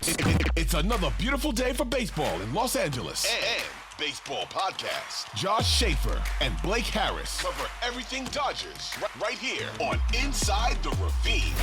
It's another beautiful day for baseball in Los Angeles. And baseball podcast. Josh Schaefer and Blake Harris Cover everything Dodgers right here on Inside the Ravine.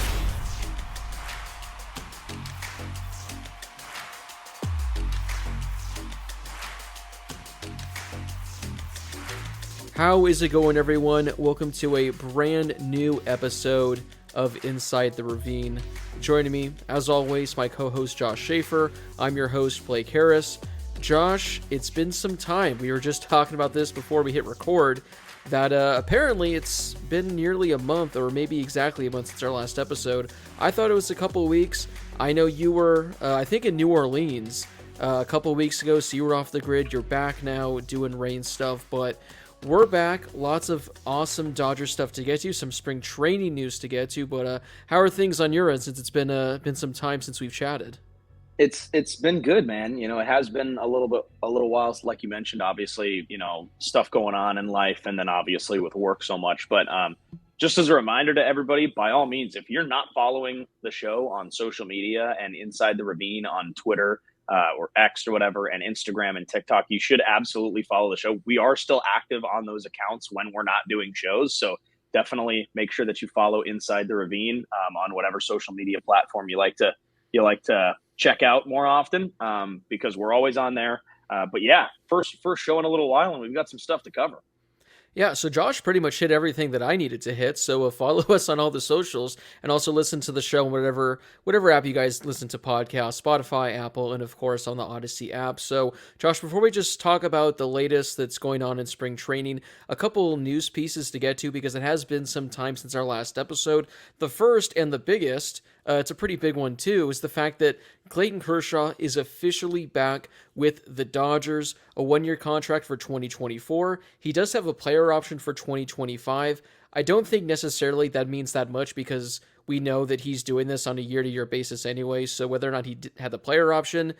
How is it going, everyone? Welcome to a brand new episode of Inside the Ravine. Joining me, as always, my co-host Josh Schaefer. I'm your host, Blake Harris. Josh, it's been some time. We were just talking about this before we hit record, that apparently it's been nearly a month, or maybe exactly a month since our last episode. I thought it was a couple weeks. I know you were, I think, in New Orleans a couple weeks ago, so you were off the grid. You're back now doing rain stuff, but we're back. Lots of awesome Dodger stuff to get to, some spring training news to get to, but how are things on your end since it's been some time since we've chatted? It's been good, man. You know, it has been a little while, like you mentioned, obviously, you know, stuff going on in life and then obviously with work so much. But just as a reminder to everybody, by all means, if you're not following the show on social media and Inside the Ravine on Twitter, or X or whatever, and Instagram and TikTok, you should absolutely follow the show. We are still active on those accounts when we're not doing shows. So definitely make sure that you follow Inside the Ravine on whatever social media platform you like to check out more often, because we're always on there. But yeah, first show in a little while, and we've got some stuff to cover. Yeah, so Josh pretty much hit everything that I needed to hit, so follow us on all the socials, and also listen to the show on whatever app you guys listen to podcasts, Spotify, Apple, and of course on the Odyssey app. So, Josh, before we just talk about the latest that's going on in spring training, a couple news pieces to get to, because it has been some time since our last episode. The first and the biggest, it's a pretty big one too, is the fact that Clayton Kershaw is officially back with the Dodgers, a one-year contract for 2024. He does have a player option for 2025. I don't think necessarily that means that much, because we know that he's doing this on a year-to-year basis anyway, so whether or not he had the player option,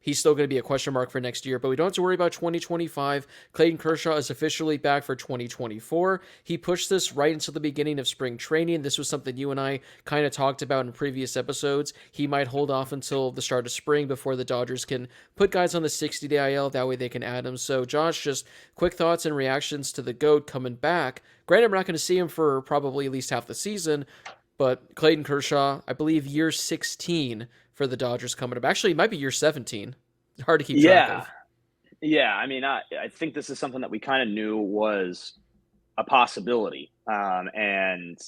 he's still going to be a question mark for next year, but we don't have to worry about 2025. Clayton Kershaw is officially back for 2024. He pushed this right into the beginning of spring training. This was something you and I kind of talked about in previous episodes. He might hold off until the start of spring before the Dodgers can put guys on the 60-day IL. That way they can add them. So, Josh, just quick thoughts and reactions to the GOAT coming back. Granted, we're not going to see him for probably at least half the season, but Clayton Kershaw, I believe year 16 for the Dodgers coming up. Actually, it might be year 17. Hard to keep track of. Yeah. I mean, I think this is something that we kind of knew was a possibility. And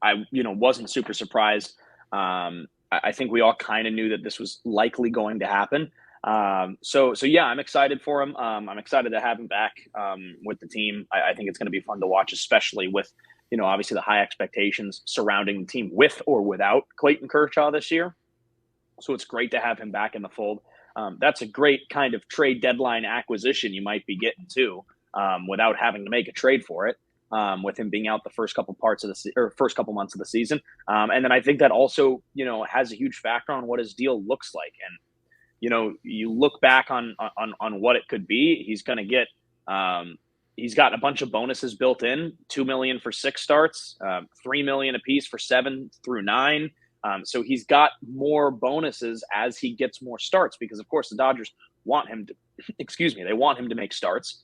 I, wasn't super surprised. I think we all kind of knew that this was likely going to happen. So yeah, I'm excited for him. I'm excited to have him back with the team. I think it's going to be fun to watch, especially with, obviously the high expectations surrounding the team with or without Clayton Kershaw this year. So it's great to have him back in the fold. That's a great kind of trade deadline acquisition you might be getting to, without having to make a trade for it, with him being out the first couple months of the season. And then I think that also, has a huge factor on what his deal looks like. And, you look back on what it could be. He's going to get, he's got a bunch of bonuses built in, $2 million for 6 starts, $3 million apiece for 7 through 9. So he's got more bonuses as he gets more starts, because of course the Dodgers want him to, they want him to make starts.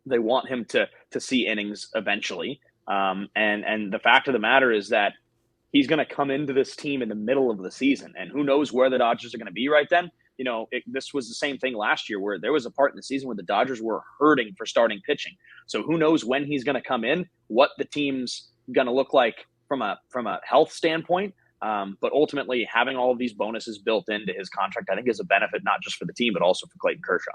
They want him to see innings eventually. And the fact of the matter is that he's going to come into this team in the middle of the season, and who knows where the Dodgers are going to be right then. This was the same thing last year, where there was a part in the season where the Dodgers were hurting for starting pitching. So who knows when he's going to come in, what the team's going to look like from a health standpoint. But ultimately, having all of these bonuses built into his contract, I think, is a benefit not just for the team, but also for Clayton Kershaw.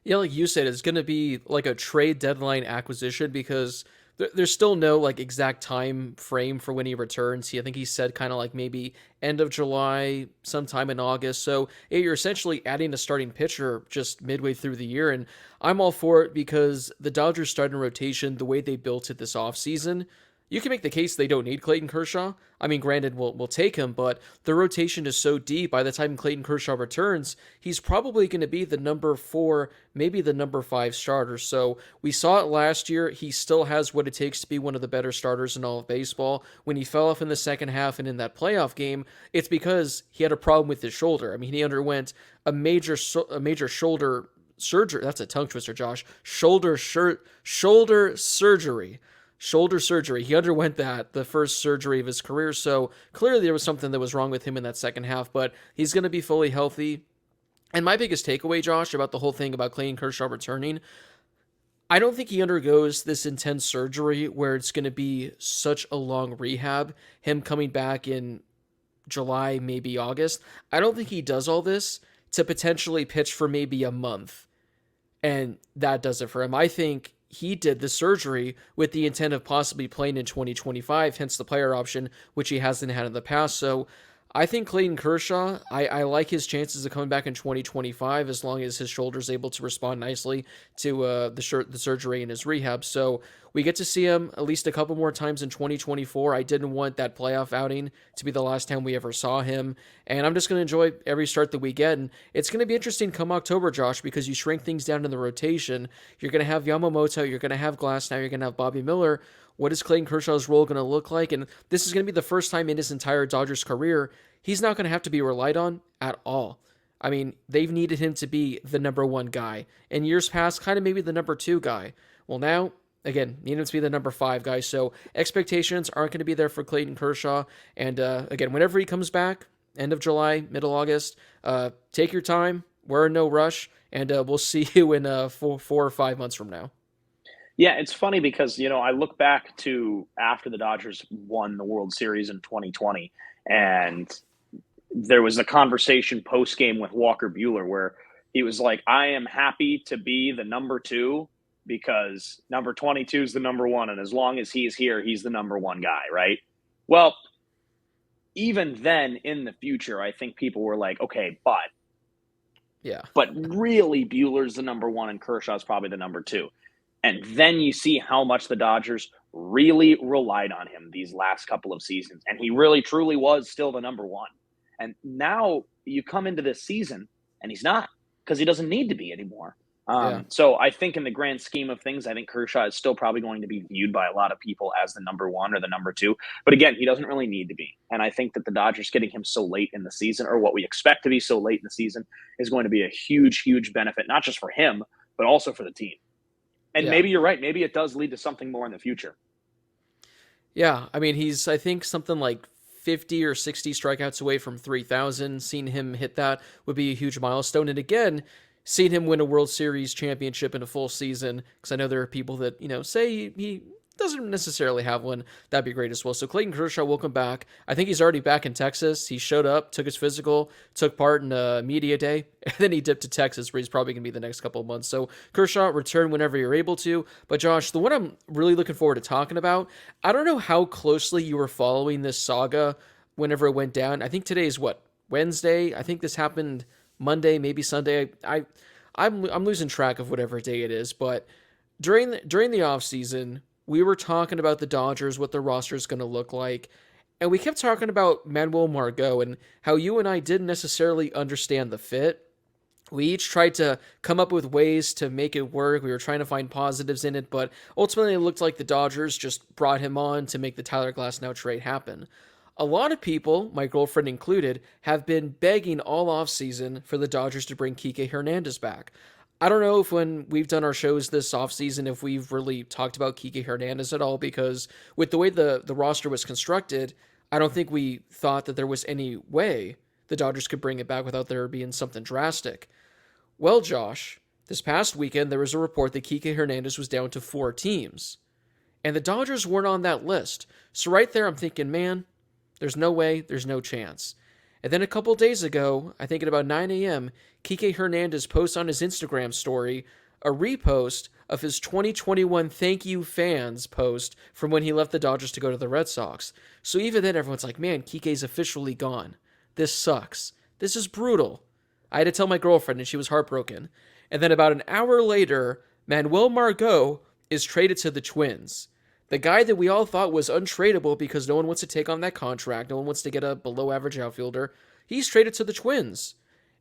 Yeah, like you said, it's going to be like a trade deadline acquisition, because there's still no like exact time frame for when he returns. I think he said kind of like maybe end of July, sometime in August. So you're essentially adding a starting pitcher just midway through the year. And I'm all for it, because the Dodgers starting rotation, the way they built it this offseason, you can make the case they don't need Clayton Kershaw. I mean, granted, we'll take him, but the rotation is so deep. By the time Clayton Kershaw returns, he's probably going to be the number 4, maybe the number 5 starter. So we saw it last year. He still has what it takes to be one of the better starters in all of baseball. When he fell off in the second half and in that playoff game, it's because he had a problem with his shoulder. I mean, he underwent a major shoulder surgery. That's a tongue twister, Josh. Shoulder surgery. Shoulder surgery. He underwent that, the first surgery of his career, so clearly there was something that was wrong with him in that second half, but he's going to be fully healthy. And my biggest takeaway, Josh, about the whole thing about Clayton Kershaw returning, I don't think he undergoes this intense surgery where it's going to be such a long rehab, him coming back in July, maybe August. I don't think he does all this to potentially pitch for maybe a month, and that does it for him. I think he did the surgery with the intent of possibly playing in 2025, hence the player option, which he hasn't had in the past. So I think Clayton Kershaw, I like his chances of coming back in 2025 as long as his shoulder's able to respond nicely to the surgery and his rehab. So we get to see him at least a couple more times in 2024. I didn't want that playoff outing to be the last time we ever saw him. And I'm just going to enjoy every start that we get. And it's going to be interesting come October, Josh, because you shrink things down in the rotation. You're going to have Yamamoto, you're going to have Glasnow, you're going to have Bobby Miller. What is Clayton Kershaw's role going to look like? And this is going to be the first time in his entire Dodgers career he's not going to have to be relied on at all. I mean, they've needed him to be the number 1 guy. In years past, kind of maybe the number 2 guy. Well, now, again, need him to be the number 5 guy. So expectations aren't going to be there for Clayton Kershaw. And again, whenever he comes back, end of July, middle August, take your time. We're in no rush. And we'll see you in 4 or 5 months from now. Yeah, it's funny because, I look back to after the Dodgers won the World Series in 2020, and there was a conversation post-game with Walker Buehler where he was like, I am happy to be the number 2 because number 22 is the number 1, and as long as he's here, he's the number 1 guy, right? Well, even then in the future, I think people were like, okay, but really Buehler's the number 1 and Kershaw's probably the number 2. And then you see how much the Dodgers really relied on him these last couple of seasons. And he really, truly was still the number 1. And now you come into this season and he's not, because he doesn't need to be anymore. So I think in the grand scheme of things, I think Kershaw is still probably going to be viewed by a lot of people as the number 1 or the number 2. But again, he doesn't really need to be. And I think that the Dodgers getting him so late in the season, or what we expect to be so late in the season, is going to be a huge, huge benefit, not just for him, but also for the team. And maybe you're right. Maybe it does lead to something more in the future. Yeah, I mean, he's, I think, something like 50 or 60 strikeouts away from 3,000. Seeing him hit that would be a huge milestone. And again, seeing him win a World Series championship in a full season, because I know there are people that, say he doesn't necessarily have one, that'd be great as well. So Clayton Kershaw, welcome back. I think he's already back in Texas. He showed up, took his physical, took part in a media day, and then he dipped to Texas, where he's probably going to be the next couple of months. So Kershaw, return whenever you're able to. But Josh, the one I'm really looking forward to talking about, I don't know how closely you were following this saga whenever it went down. I think today is Wednesday? I think this happened Monday, maybe Sunday. I'm losing track of whatever day it is, but during the offseason, we were talking about the Dodgers, what their roster is going to look like, and we kept talking about Manuel Margot and how you and I didn't necessarily understand the fit. We each tried to come up with ways to make it work. We were trying to find positives in it, but ultimately it looked like the Dodgers just brought him on to make the Tyler Glasnow trade happen. A lot of people, my girlfriend included, have been begging all offseason for the Dodgers to bring Kike Hernandez back. I don't know if when we've done our shows this offseason, if we've really talked about Kike Hernandez at all, because with the way the roster was constructed, I don't think we thought that there was any way the Dodgers could bring it back without there being something drastic. Well, Josh, this past weekend, there was a report that Kike Hernandez was down to 4 teams, and the Dodgers weren't on that list. So right there, I'm thinking, man, there's no way, there's no chance. And then a couple days ago, I think at about 9 a.m., Kike Hernandez posts on his Instagram story a repost of his 2021 thank you fans post from when he left the Dodgers to go to the Red Sox. So even then, everyone's like, man, Kike's officially gone. This sucks. This is brutal. I had to tell my girlfriend, and she was heartbroken. And then about an hour later, Manuel Margot is traded to the Twins. The guy that we all thought was untradeable because no one wants to take on that contract, no one wants to get a below-average outfielder, he's traded to the Twins.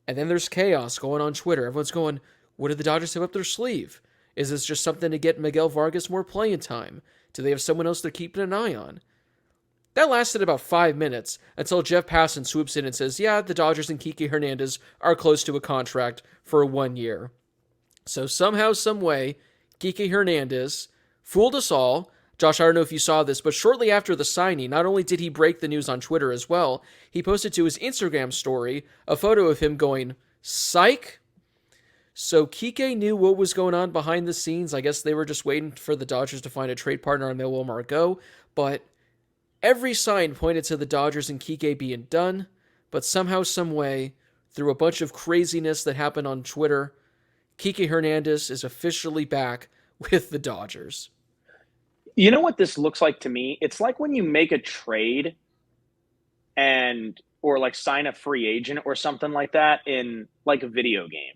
And then there's chaos going on Twitter. Everyone's going, what did the Dodgers have up their sleeve? Is this just something to get Miguel Vargas more playing time? Do they have someone else they're keeping an eye on? That lasted about 5 minutes until Jeff Passan swoops in and says, yeah, the Dodgers and Kike Hernandez are close to a contract for 1 year. So somehow, some way, Kike Hernandez fooled us all. Josh, I don't know if you saw this, but shortly after the signing, not only did he break the news on Twitter as well, he posted to his Instagram story a photo of him going, psych. So Kike knew what was going on behind the scenes. I guess they were just waiting for the Dodgers to find a trade partner on Manuel Margot, but every sign pointed to the Dodgers and Kike being done, but somehow, some way, through a bunch of craziness that happened on Twitter, Kike Hernandez is officially back with the Dodgers. You know what this looks like to me? It's like when you make a trade or like sign a free agent or something like that in like a video game,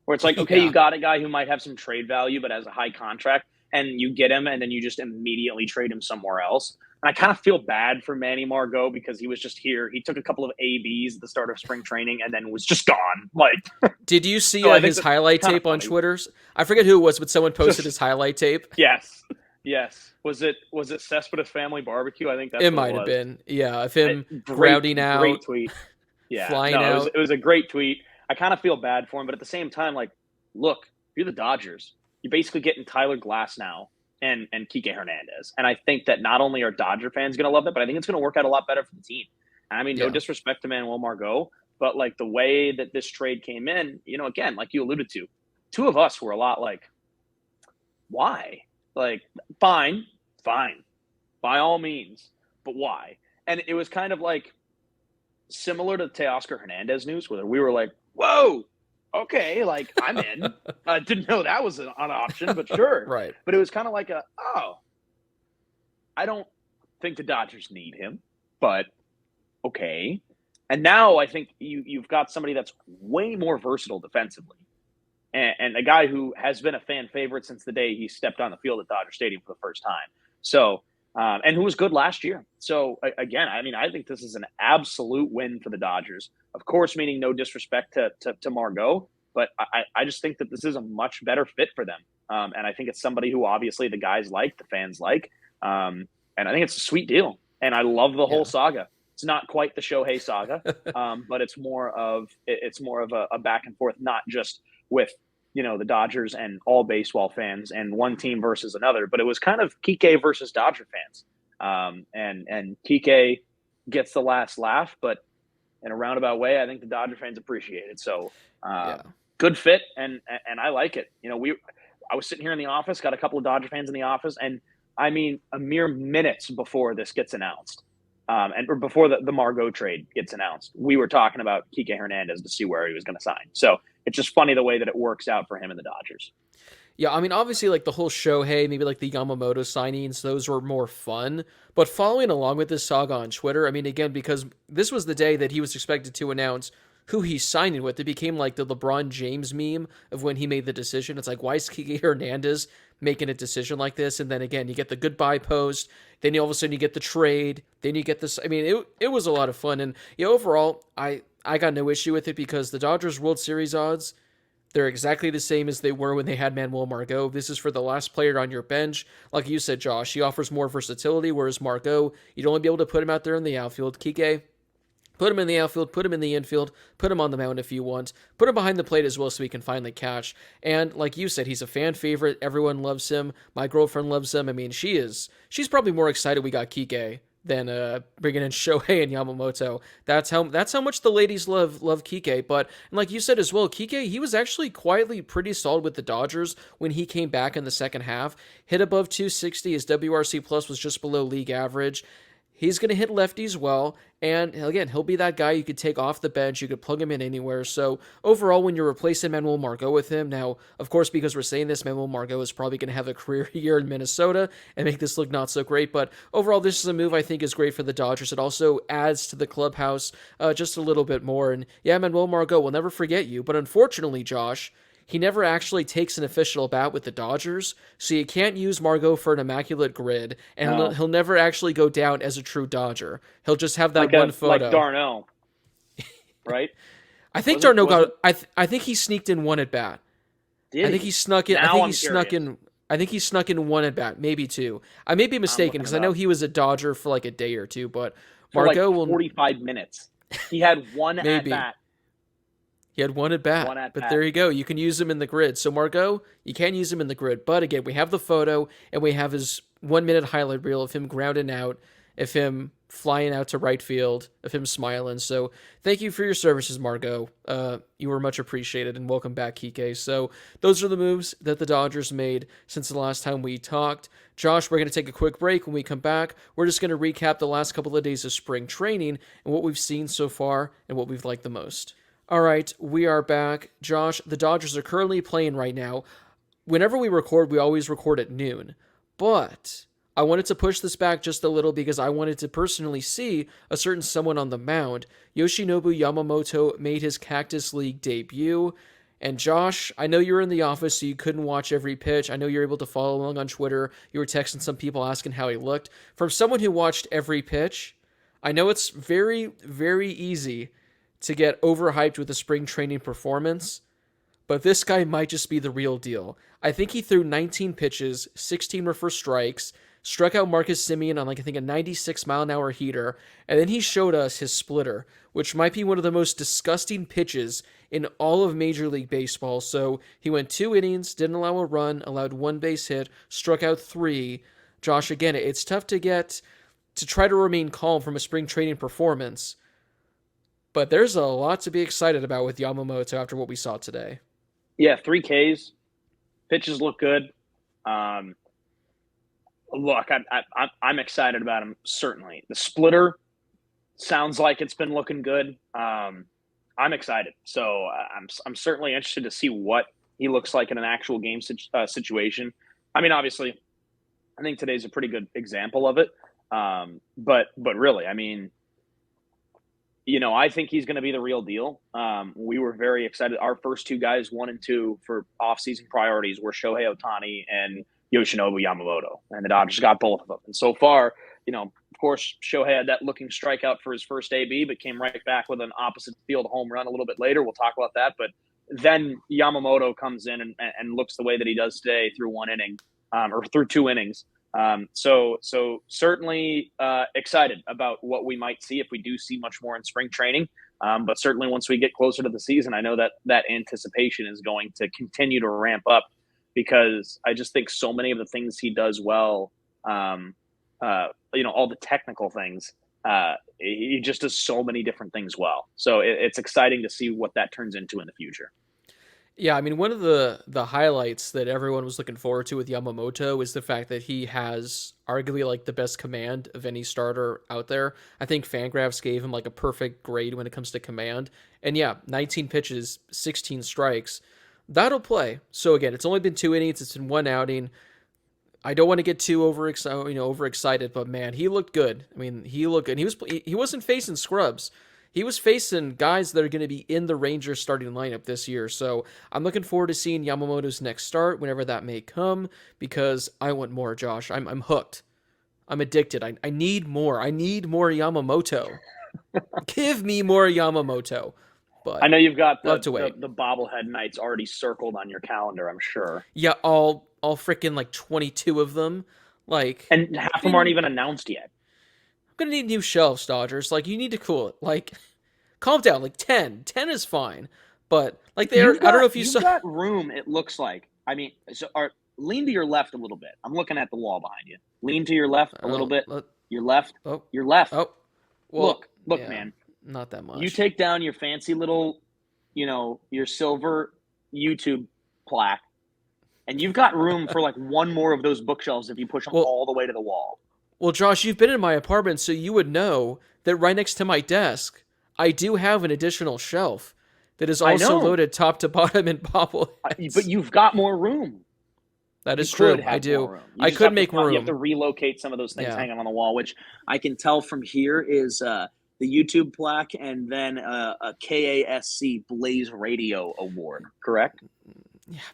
where it's like, okay, you got a guy who might have some trade value but has a high contract, and you get him and then you just immediately trade him somewhere else. And I kind of feel bad for Manny Margot because he was just here. He took a couple of ABs at the start of spring training and then was just gone. Like, did you see his highlight tape on Twitter? I forget who it was, but someone posted his highlight tape. Yes. Was it Cespedes Family Barbecue? I think that's it might have been. Yeah, of him grounding out. Great tweet. Yeah, flying out. It was a great tweet. I kind of feel bad for him, but at the same time, like, look, you're the Dodgers. You're basically getting Tyler Glass now and Kike Hernandez. And I think that not only are Dodger fans going to love it, but I think it's going to work out a lot better for the team. I mean, no disrespect to Manuel Margot, but like the way that this trade came in, again, like you alluded to, two of us were a lot like, why? Like, fine, by all means, but why? And it was kind of like similar to the Teoscar Hernandez news, where we were like, whoa, okay, like, I'm in. I didn't know that was an option, but sure. Right. But it was kind of like I don't think the Dodgers need him, but okay. And now I think you've got somebody that's way more versatile defensively. And a guy who has been a fan favorite since the day he stepped on the field at Dodger Stadium for the first time. So, and who was good last year. So, again, I mean, I think this is an absolute win for the Dodgers. Of course, meaning no disrespect to Margot, but I just think that this is a much better fit for them. And I think it's somebody who obviously the guys like, the fans like. And I think it's a sweet deal. And I love the whole saga. It's not quite the Shohei saga, but it's more of a back and forth, not just with the Dodgers and all baseball fans and one team versus another, but it was kind of Kike versus Dodger fans. And Kike gets the last laugh, but in a roundabout way, I think the Dodger fans appreciate it. So good fit, and I like it. I was sitting here in the office, got a couple of Dodger fans in the office, and I mean, a mere minutes before this gets announced, or before the Margot trade gets announced, we were talking about Kike Hernandez to see where he was going to sign. So it's just funny the way that it works out for him and the Dodgers. Yeah, I mean, obviously, like the whole Shohei, maybe like the Yamamoto signings, those were more fun. But following along with this saga on Twitter, I mean, again, because this was the day that he was expected to announce who he's signing with, it became like the LeBron James meme of when he made the decision. It's like, why is Kike Hernandez making a decision like this? And then again, you get the goodbye post, then all of a sudden you get the trade, then you get this. I mean, it was a lot of fun. And overall, I got no issue with it because the Dodgers World Series odds, they're exactly the same as they were when they had Manuel Margot. This is for the last player on your bench. Like you said, Josh, he offers more versatility, whereas Margot, you'd only be able to put him out there in the outfield. Kike, put him in the outfield, put him in the infield, put him on the mound if you want, put him behind the plate as well so he can finally catch. And like you said, he's a fan favorite. Everyone loves him. My girlfriend loves him. I mean, she's probably more excited we got Kike than bringing in Shohei and Yamamoto. That's how much the ladies love Kike. But and like you said as well, Kike, he was actually quietly pretty solid with the Dodgers when he came back in the second half. Hit above 260. His WRC plus was just below league average. He's going to hit lefties well, and again, he'll be that guy you could take off the bench, you could plug him in anywhere. So overall, when you're replacing Manuel Margot with him, now, of course, because we're saying this, Manuel Margot is probably going to have a career year in Minnesota and make this look not so great, but overall, this is a move I think is great for the Dodgers. It also adds to the clubhouse just a little bit more, and yeah, Manuel Margot, we'll never forget you, but unfortunately, Josh, he never actually takes an official at bat with the Dodgers, so you can't use Margot for an immaculate grid, and he'll never actually go down as a true Dodger. He'll just have that one photo. Like Darnell, right? I think Darnell got. I think he sneaked in one at bat. I think he snuck in. I think he snuck in one at bat, maybe two. I may be mistaken because I know he was a Dodger for like a day or two, but Margot will 45 minutes. He had one at bat. He had one at bat. But there you go. You can use him in the grid. So Margot, you can use him in the grid. But again, we have the photo and we have his 1 minute highlight reel of him grounding out, of him flying out to right field, of him smiling. So thank you for your services, Margot. You were much appreciated, and welcome back, Kike. So those are the moves that the Dodgers made since the last time we talked. Josh, we're going to take a quick break. When we come back, we're just going to recap the last couple of days of spring training and what we've seen so far and what we've liked the most. All right, we are back. Josh, the Dodgers are currently playing right now. Whenever we record, we always record at noon. But I wanted to push this back just a little because I wanted to personally see a certain someone on the mound. Yoshinobu Yamamoto made his Cactus League debut. And Josh, I know you were in the office, so you couldn't watch every pitch. I know you're able to follow along on Twitter. You were texting some people asking how he looked. From someone who watched every pitch, I know it's very, very easy to get overhyped with a spring training performance, but this guy might just be the real deal. I think he threw 19 pitches, 16 were for strikes, struck out Marcus Semien on I think a 96-mile-an-hour heater, and then he showed us his splitter, which might be one of the most disgusting pitches in all of Major League Baseball. So he went 2 innings, didn't allow a run, allowed 1 base hit, struck out 3. Josh, again, it's tough to try to remain calm from a spring training performance, but there's a lot to be excited about with Yamamoto after what we saw today. Yeah, 3 Ks. Pitches look good. Look, I'm excited about him, certainly. The splitter sounds like it's been looking good. I'm excited. So I'm certainly interested to see what he looks like in an actual game situation. I mean, obviously, I think today's a pretty good example of it. But really, I mean, I think he's going to be the real deal. We were very excited. Our first 2 guys, 1 and 2 for offseason priorities, were Shohei Ohtani and Yoshinobu Yamamoto, and the Dodgers got both of them. And so far, of course, Shohei had that looking strikeout for his first AB, but came right back with an opposite field home run a little bit later. We'll talk about that. But then Yamamoto comes in and looks the way that he does today through 1 inning, or through 2 innings. So certainly excited about what we might see if we do see much more in spring training. But certainly once we get closer to the season, I know that anticipation is going to continue to ramp up, because I just think so many of the things he does well, all the technical things, he just does so many different things well. So it's exciting to see what that turns into in the future. Yeah, I mean, one of the highlights that everyone was looking forward to with Yamamoto is the fact that he has arguably like the best command of any starter out there. I think Fangraphs gave him like a perfect grade when it comes to command. And yeah, 19 pitches, 16 strikes. That'll play. So again, it's only been 2 innings. It's been 1 outing. I don't want to get too overexcited, but man, he looked good. I mean, he looked good. He wasn't facing scrubs. He was facing guys that are going to be in the Rangers starting lineup this year. So I'm looking forward to seeing Yamamoto's next start, whenever that may come, because I want more, Josh. I'm hooked. I'm addicted. I need more. I need more Yamamoto. Give me more Yamamoto. But I know you've got the bobblehead nights already circled on your calendar, I'm sure. Yeah, all freaking like 22 of them. And half of them aren't even announced yet. I'm going to need new shelves, Dodgers. You need to cool it. Calm down. 10. 10 is fine. But, I don't know if you've got room, it looks like. I mean, lean to your left a little bit. I'm looking at the wall behind you. Lean to your left a little bit. Your left. Oh. Your left. Oh. Well, look, yeah, man. Not that much. You take down your fancy little, your silver YouTube plaque, and you've got room for 1 more of those bookshelves if you push them all the way to the wall. Well, Josh, you've been in my apartment, so you would know that right next to my desk, I do have an additional shelf that is also loaded top to bottom in bobbleheads. But you've got more room. That is true. I do. I could make room. You have to relocate some of those things hanging on the wall, which I can tell from here is the YouTube plaque and then a KASC Blaze Radio Award, correct?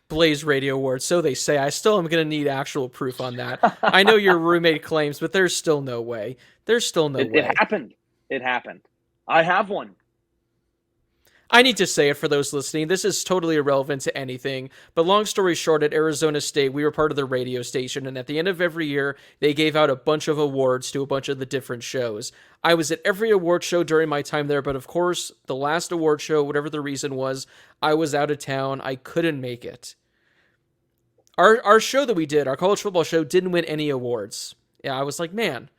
Blaze Radio Awards, so they say. I still am going to need actual proof on that. I know your roommate claims, but there's still no way. There's still no way. It happened. It happened. I have one. I need to say it for those listening. This is totally irrelevant to anything. But long story short, at Arizona State, we were part of the radio station. And at the end of every year, they gave out a bunch of awards to a bunch of the different shows. I was at every award show during my time there. But of course, the last award show, whatever the reason was, I was out of town. I couldn't make it. Our show that we did, our college football show, didn't win any awards. Yeah, I was like, man,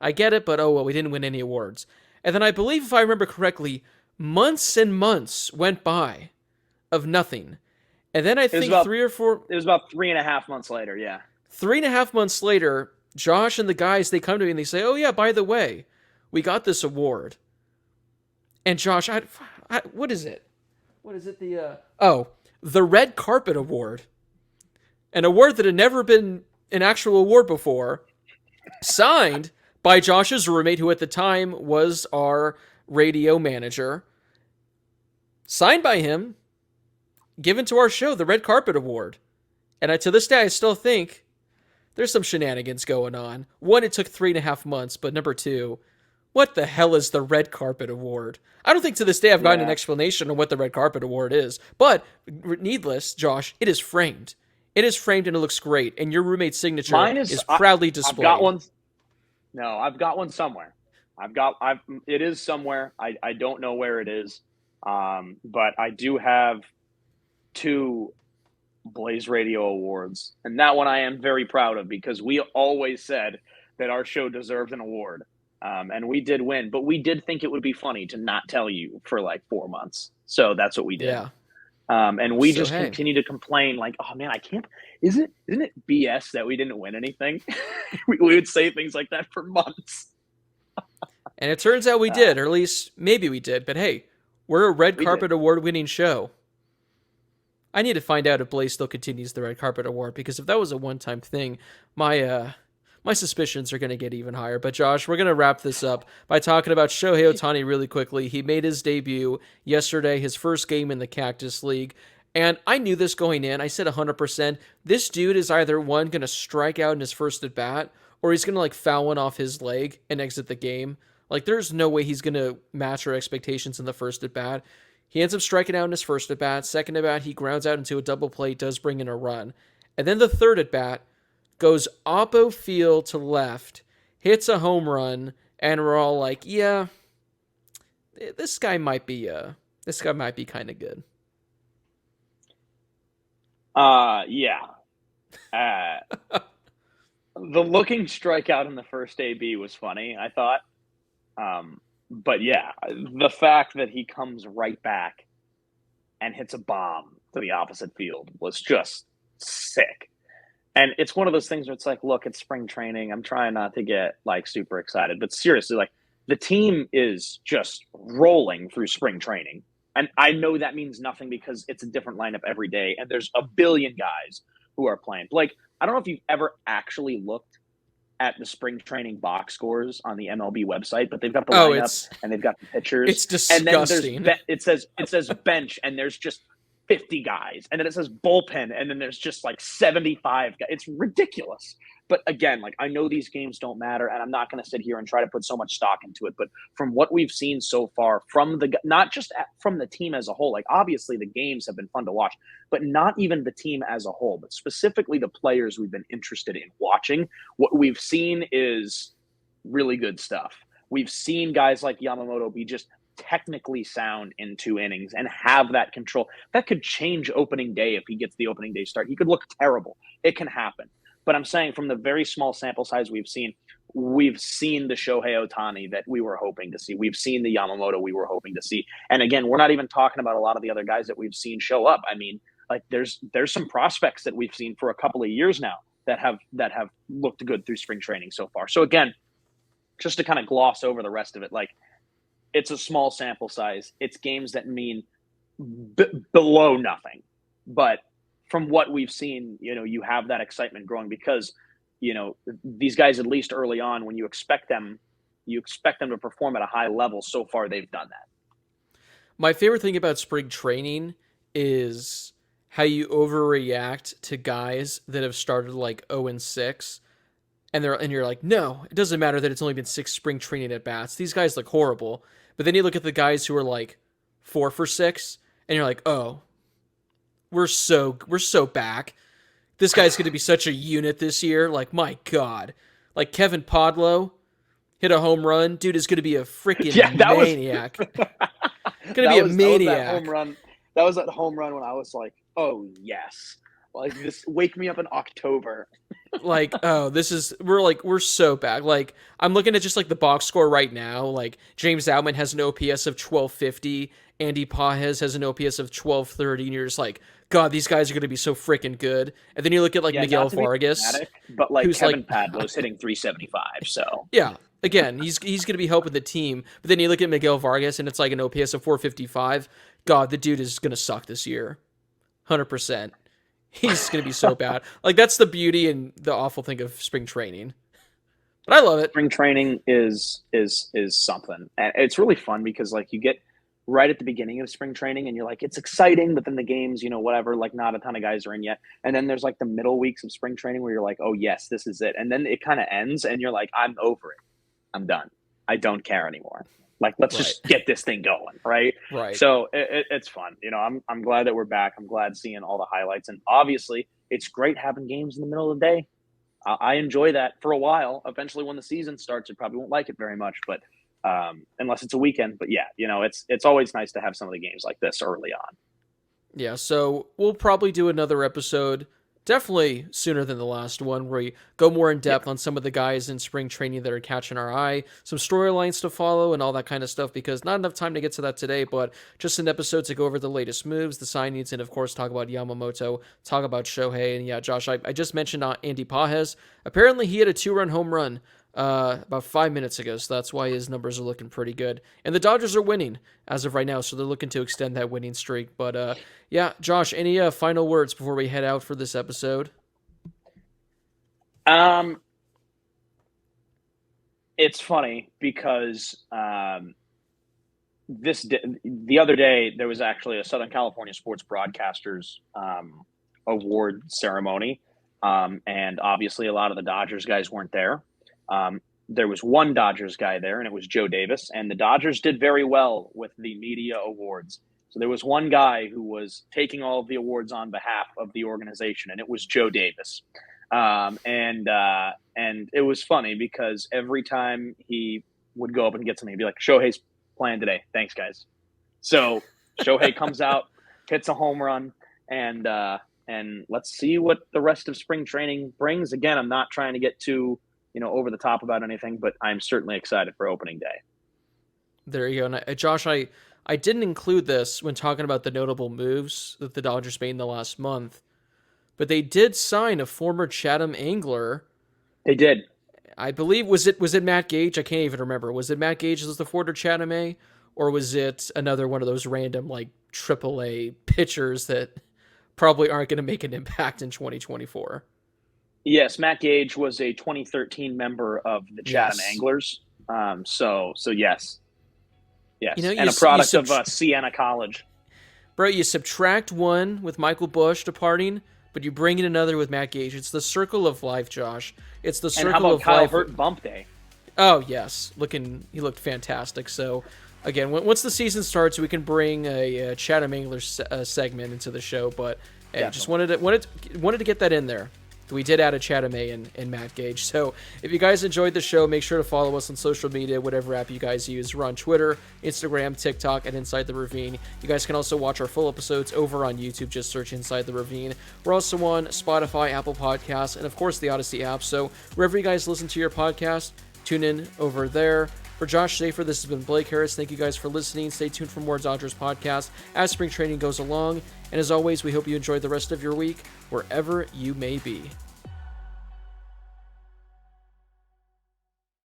I get it, but oh well, we didn't win any awards. And then I believe, if I remember correctly, months and months went by of nothing. And then I think It was about 3.5 months later, yeah. 3.5 months later, Josh and the guys, they come to me and they say, oh yeah, by the way, we got this award. And Josh, what is it? What is it? The Red Carpet Award. An award that had never been an actual award before. Signed by Josh's roommate, who at the time was our radio manager. Signed by him, given to our show, the Red Carpet Award. And to this day, I still think there's some shenanigans going on. One, it took 3.5 months, but number two, what the hell is the Red Carpet Award? I don't think to this day I've gotten an explanation on what the Red Carpet Award is. But, needless, Josh, it is framed. It is framed and it looks great. And your roommate's signature is proudly displayed. I've got one. No, I've got one somewhere. It is somewhere. I don't know where it is. But I do have 2 Blaze Radio Awards. And that one I am very proud of, because we always said that our show deserved an award. And we did win, but we did think it would be funny to not tell you for like 4 months. So that's what we did. Yeah. And we continue to complain like, oh man, I can't, isn't it BS that we didn't win anything? we would say things like that for months. And it turns out we did, or at least maybe we did. But hey, we're a Red Carpet Award winning show. I need to find out if Blaze still continues the Red Carpet Award, because if that was a one-time thing, my suspicions are going to get even higher. But Josh, we're going to wrap this up by talking about Shohei Ohtani really quickly. He made his debut yesterday, his first game in the Cactus League. And I knew this going in. I said 100%. This dude is either, one, going to strike out in his first at bat, or he's going to foul one off his leg and exit the game. There's no way he's going to match our expectations in the first at bat. He ends up striking out in his first at bat. Second at bat, he grounds out into a double play, does bring in a run. And then the third at bat goes oppo field to left, hits a home run, and we're all like, yeah, this guy might be kind of good. Yeah. The looking strikeout in the first AB was funny, I thought. But yeah, the fact that he comes right back and hits a bomb to the opposite field was just sick. And it's one of those things where it's like, look, it's spring training. I'm trying not to get super excited, but seriously, the team is just rolling through spring training. And I know that means nothing because it's a different lineup every day. And there's a billion guys who are playing. I don't know if you've ever actually looked at the spring training box scores on the MLB website, but they've got the lineup and they've got the pitchers. It's disgusting. And then it says bench, and there's just 50 guys, and then it says bullpen, and then there's just 75 guys. It's ridiculous. But again, I know these games don't matter, and I'm not going to sit here and try to put so much stock into it. But from what we've seen so far from not just from the team as a whole, obviously the games have been fun to watch, but not even the team as a whole, but specifically the players we've been interested in watching. What we've seen is really good stuff. We've seen guys like Yamamoto be just technically sound in 2 innings and have that control. That could change opening day if he gets the opening day start. He could look terrible. It can happen. But I'm saying from the very small sample size we've seen the Shohei Ohtani that we were hoping to see. We've seen the Yamamoto we were hoping to see. And again, we're not even talking about a lot of the other guys that we've seen show up. I mean, there's some prospects that we've seen for a couple of years now that have looked good through spring training so far. So again, just to kind of gloss over the rest of it, it's a small sample size. It's games that mean below nothing. But from what we've seen, you have that excitement growing because, these guys, at least early on, when you expect them to perform at a high level. So far, they've done that. My favorite thing about spring training is how you overreact to guys that have started like 0-6, and you're like, no, it doesn't matter that it's only been 6 spring training at bats. These guys look horrible. But then you look at the guys who are like 4 for 6, and you're like, oh, we're so back. This guy's going to be such a unit this year. Like, my God. Like, Kevin Podlow hit a home run. Dude is going to be a freaking maniac. Going to be a maniac. That was that home run when I was like, oh, yes. Like, this, wake me up in October. Like, oh, we're so back. Like, I'm looking at just like the box score right now. Like, James Outman has an OPS of 1250. Andy Pages has an OPS of 1230. And you're just like, God, these guys are going to be so freaking good. And then you look at like Miguel Vargas, but like Kevin Padlow's hitting 375. So yeah, again, he's going to be helping the team. But then you look at Miguel Vargas, and it's like an OPS of 455. God, the dude is going to suck this year, 100%. He's going to be so bad. Like, that's the beauty and the awful thing of spring training. But I love it. Spring training is something, and it's really fun because like you get right at the beginning of spring training and you're like, it's exciting, but then the games, whatever, like not a ton of guys are in yet. And then there's like the middle weeks of spring training where you're like, oh yes, this is it. And then it kind of ends and you're like, I'm over it. I'm done. I don't care anymore. Like, let's just get this thing going. Right. So it's fun. I'm glad that we're back. I'm glad seeing all the highlights, and obviously it's great having games in the middle of the day. I enjoy that for a while. Eventually when the season starts, you probably won't like it very much, but unless it's a weekend. But yeah, it's always nice to have some of the games like this early on. Yeah, so we'll probably do another episode, definitely sooner than the last one, where we go more in depth on some of the guys in spring training that are catching our eye, some storylines to follow, and all that kind of stuff, because not enough time to get to that today, but just an episode to go over the latest moves, the signings, and of course talk about Yamamoto, talk about Shohei. And yeah, Josh, I just mentioned Andy Pages. Apparently he had a 2-run home run about 5 minutes ago, so that's why his numbers are looking pretty good. And the Dodgers are winning as of right now, so they're looking to extend that winning streak. But yeah, Josh, any final words before we head out for this episode? It's funny because the other day there was actually a Southern California Sports Broadcasters award ceremony, and obviously a lot of the Dodgers guys weren't there. There was one Dodgers guy there, and it was Joe Davis, and the Dodgers did very well with the media awards. So there was one guy who was taking all of the awards on behalf of the organization, and it was Joe Davis. And it was funny because every time he would go up and get something, he'd be like, Shohei's playing today. Thanks, guys. So Shohei comes out, hits a home run, and let's see what the rest of spring training brings. Again, I'm not trying to get too over the top about anything, but I'm certainly excited for opening day. There you go. And Josh, I didn't include this when talking about the notable moves that the Dodgers made in the last month, but they did sign a former Chatham Angler. They did. I believe, was it Matt Gage? I can't even remember. Was it Matt Gage as the former Chatham A, or was it another one of those random like AAA pitchers that probably aren't going to make an impact in 2024? Yes, Matt Gage was a 2013 member of the Chatham Anglers. So yes. And a product of Siena College. Bro, you subtract one with Michael Busch departing, but you bring in another with Matt Gage. It's the circle of life, Josh. It's the circle of life. And how about Kyle Hurt Bump Day? Oh, yes. He looked fantastic. So, again, once the season starts, we can bring a Chatham Anglers segment into the show. But hey, just wanted to get that in there. We did add a Chatham A in Matt Gage. So if you guys enjoyed the show, make sure to follow us on social media, whatever app you guys use. We're on Twitter, Instagram, TikTok, and Inside the Ravine. You guys can also watch our full episodes over on YouTube. Just search Inside the Ravine. We're also on Spotify, Apple Podcasts, and of course the Odyssey app. So wherever you guys listen to your podcast, tune in over there. For Josh Schaefer, this has been Blake Harris. Thank you guys for listening. Stay tuned for more Dodgers podcasts as spring training goes along. And as always, we hope you enjoy the rest of your week, wherever you may be.